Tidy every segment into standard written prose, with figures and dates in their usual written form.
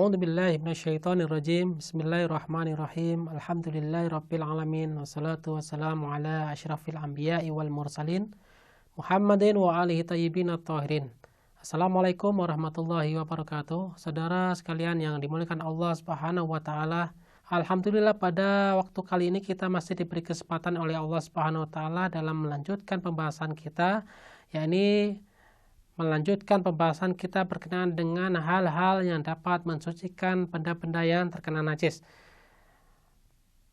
A'udzubillahi minasyaitonirrajim. Bismillahirrahmanirrahim. Alhamdulillahirabbil alamin wassalatu wassalamu ala asyrafil anbiya'i wal mursalin Muhammadin wa alihi thayyibin at-thahirin. Assalamualaikum warahmatullahi wabarakatuh. Saudara sekalian yang dimuliakan Allah Subhanahu wa taala, alhamdulillah pada waktu kali ini kita masih diberi kesempatan oleh Allah Subhanahu wa taala dalam melanjutkan pembahasan kita, yakni melanjutkan pembahasan kita berkenaan dengan hal-hal yang dapat mensucikan benda-benda yang terkena najis.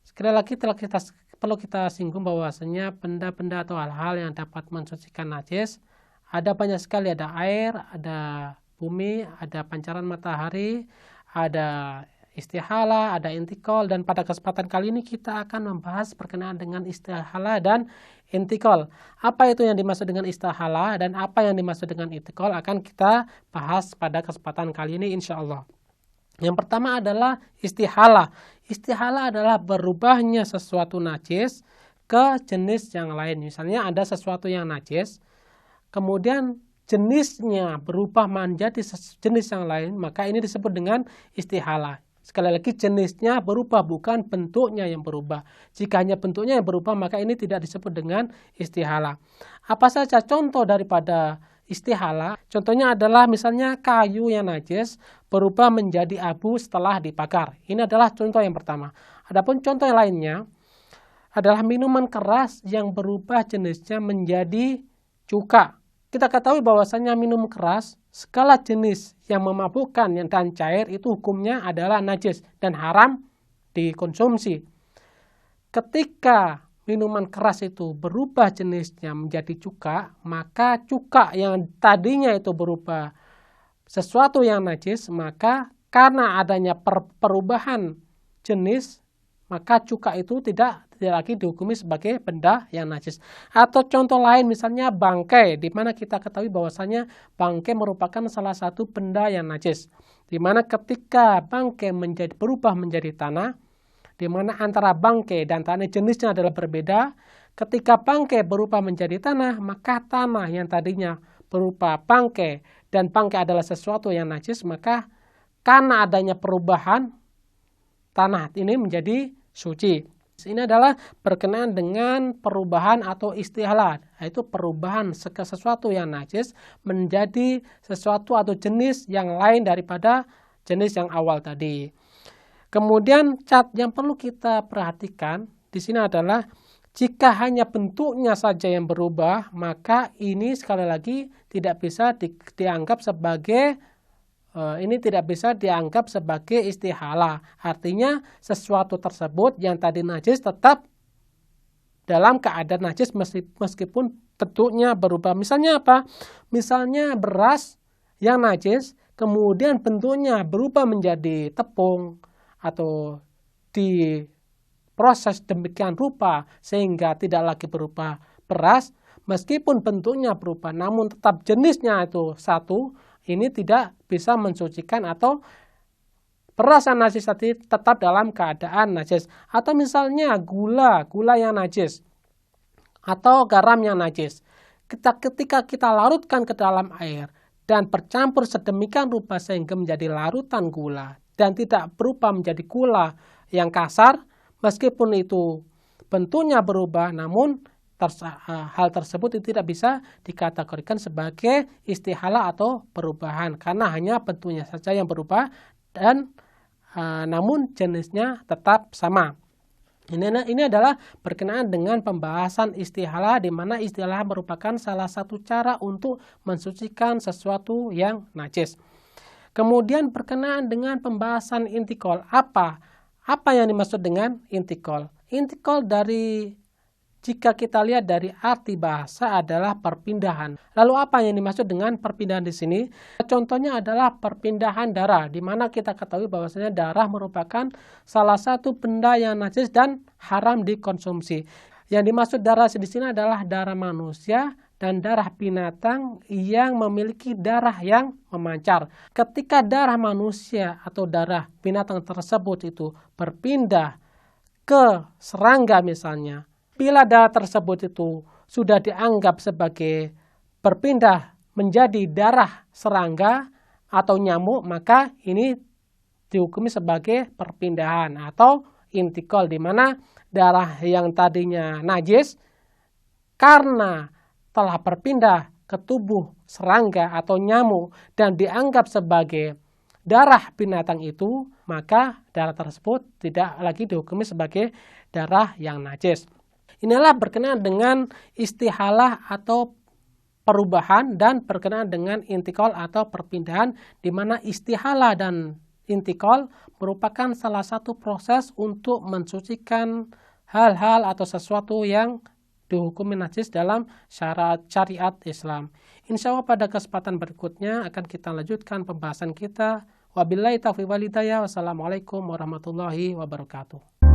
Sekali lagi perlu kita singgung bahwasanya benda-benda atau hal-hal yang dapat mensucikan najis ada banyak sekali, ada air, ada bumi, ada pancaran matahari, ada istihala, ada intikal, dan pada kesempatan kali ini kita akan membahas berkenaan dengan istihala dan intikal. Apa itu yang dimaksud dengan istihala dan apa yang dimaksud dengan intikal akan kita bahas pada kesempatan kali ini insya Allah. Yang pertama adalah istihala. Istihala adalah berubahnya sesuatu najis ke jenis yang lain. Misalnya ada sesuatu yang najis, kemudian jenisnya berubah menjadi jenis yang lain, maka ini disebut dengan istihala. Sekali lagi jenisnya berubah, bukan bentuknya yang berubah. Jika hanya bentuknya yang berubah, maka ini tidak disebut dengan istihala. Apa saja contoh daripada istihala? Contohnya adalah misalnya kayu yang najis berubah menjadi abu setelah dibakar. Ini adalah contoh yang pertama. Adapun contoh yang lainnya adalah minuman keras yang berubah jenisnya menjadi cuka. Kita ketahui bahwasanya minum keras, segala jenis yang memabukkan dan cair itu hukumnya adalah najis dan haram dikonsumsi. Ketika minuman keras itu berubah jenisnya menjadi cuka, maka cuka yang tadinya itu berubah sesuatu yang najis, maka karena adanya perubahan jenis, maka cuka itu tidak lagi dihukumi sebagai benda yang najis. Atau contoh lain misalnya bangkai, di mana kita ketahui bahwasanya bangkai merupakan salah satu benda yang najis. Di mana ketika bangkai berubah menjadi tanah, di mana antara bangkai dan tanah jenisnya adalah berbeda. Ketika bangkai berubah menjadi tanah, maka tanah yang tadinya berupa bangkai dan bangkai adalah sesuatu yang najis, maka karena adanya perubahan tanah ini menjadi suci. Ini adalah berkenaan dengan perubahan atau istihala, yaitu perubahan sesuatu yang najis menjadi sesuatu atau jenis yang lain daripada jenis yang awal tadi. Kemudian yang perlu kita perhatikan di sini adalah jika hanya bentuknya saja yang berubah, maka ini sekali lagi tidak bisa dianggap sebagai istihala. Artinya sesuatu tersebut yang tadi najis tetap dalam keadaan najis meskipun bentuknya berubah. Misalnya apa? Misalnya beras yang najis kemudian bentuknya berubah menjadi tepung atau diproses demikian rupa sehingga tidak lagi berupa beras, meskipun bentuknya berubah namun tetap jenisnya itu satu. Ini tidak bisa mensucikan atau beras yang najis tadi tetap dalam keadaan najis. Atau misalnya gula yang najis atau garam yang najis. Ketika kita larutkan ke dalam air dan bercampur sedemikian rupa sehingga menjadi larutan gula dan tidak berubah menjadi gula yang kasar, meskipun itu bentuknya berubah namun hal tersebut itu tidak bisa dikategorikan sebagai istihala atau perubahan karena hanya bentuknya saja yang berubah dan namun jenisnya tetap sama. Ini adalah berkenaan dengan pembahasan istihala, di mana istilah merupakan salah satu cara untuk mensucikan sesuatu yang najis. Kemudian berkenaan dengan pembahasan intikal, apa yang dimaksud dengan intikal? Intikal jika kita lihat dari arti bahasa adalah perpindahan. Lalu apa yang dimaksud dengan perpindahan di sini? Contohnya adalah perpindahan darah, di mana kita ketahui bahwasanya darah merupakan salah satu benda yang najis dan haram dikonsumsi. Yang dimaksud darah di sini adalah darah manusia dan darah binatang yang memiliki darah yang memancar. Ketika darah manusia atau darah binatang tersebut itu berpindah ke serangga misalnya, bila darah tersebut itu sudah dianggap sebagai berpindah menjadi darah serangga atau nyamuk, maka ini dihukumi sebagai perpindahan atau intikal, di mana darah yang tadinya najis karena telah berpindah ke tubuh serangga atau nyamuk dan dianggap sebagai darah binatang itu, maka darah tersebut tidak lagi dihukumi sebagai darah yang najis. Inilah berkenaan dengan istihalah atau perubahan dan berkenaan dengan intikal atau perpindahan, di mana istihalah dan intikal merupakan salah satu proses untuk mensucikan hal-hal atau sesuatu yang dihukumi najis dalam syariat Islam. Insya Allah pada kesempatan berikutnya akan kita lanjutkan pembahasan kita. Wabillahi taufiq wal hidayah. Wassalamualaikum warahmatullahi wabarakatuh.